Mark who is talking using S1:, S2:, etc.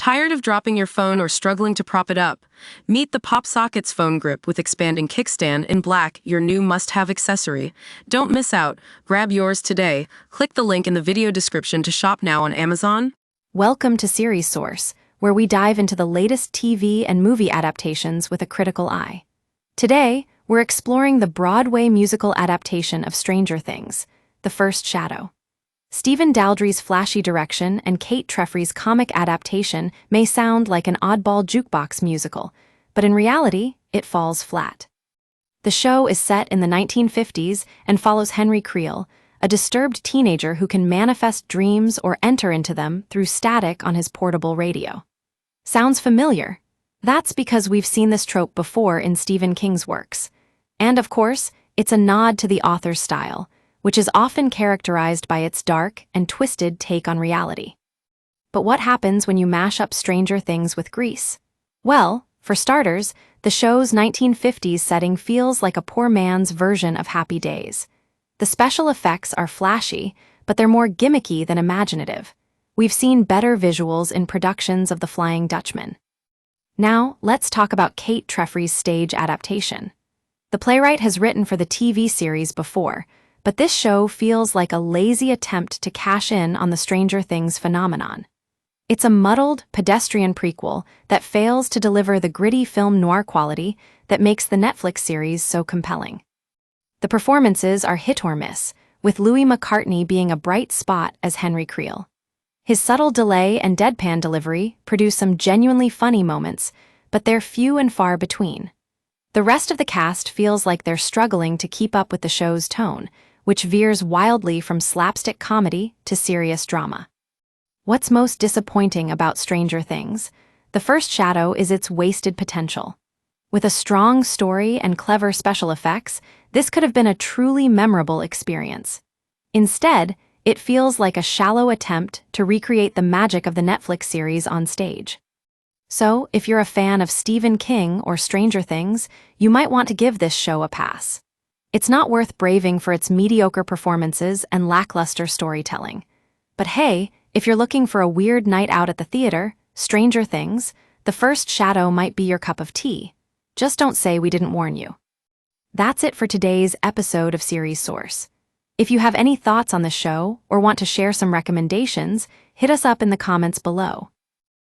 S1: Tired of dropping your phone or struggling to prop it up? Meet the PopSockets phone grip with expanding kickstand in black, your new must-have accessory. Don't miss out. Grab yours today. Click the link in the video description to shop now on Amazon.
S2: Welcome to Series Source, where we dive into the latest TV and movie adaptations with a critical eye. Today, we're exploring the Broadway musical adaptation of Stranger Things, The First Shadow. Stephen Daldry's flashy direction and Kate Treffry's comic adaptation may sound like an oddball jukebox musical, but in reality, it falls flat. The show is set in the 1950s and follows Henry Creel, a disturbed teenager who can manifest dreams or enter into them through static on his portable radio. Sounds familiar? That's because we've seen this trope before in Stephen King's works. And of course, it's a nod to the author's style, which is often characterized by its dark and twisted take on reality. But what happens when you mash up Stranger Things with Grease? Well, for starters, the show's 1950s setting feels like a poor man's version of Happy Days. The special effects are flashy, but they're more gimmicky than imaginative. We've seen better visuals in productions of The Flying Dutchman. Now, let's talk about Kate Treffry's stage adaptation. The playwright has written for the TV series before, but this show feels like a lazy attempt to cash in on the Stranger Things phenomenon. It's a muddled, pedestrian prequel that fails to deliver the gritty film noir quality that makes the Netflix series so compelling. The performances are hit or miss, with Louis McCartney being a bright spot as Henry Creel. His subtle delay and deadpan delivery produce some genuinely funny moments, but they're few and far between. The rest of the cast feels like they're struggling to keep up with the show's tone, which veers wildly from slapstick comedy to serious drama. What's most disappointing about Stranger Things? The First Shadow is its wasted potential. With a strong story and clever special effects, this could have been a truly memorable experience. Instead, it feels like a shallow attempt to recreate the magic of the Netflix series on stage. So, if you're a fan of Stephen King or Stranger Things, you might want to give this show a pass. It's not worth braving for its mediocre performances and lackluster storytelling. But hey, if you're looking for a weird night out at the theater, Stranger Things, The First Shadow might be your cup of tea. Just don't say we didn't warn you. That's it for today's episode of Series Source. If you have any thoughts on the show or want to share some recommendations, hit us up in the comments below.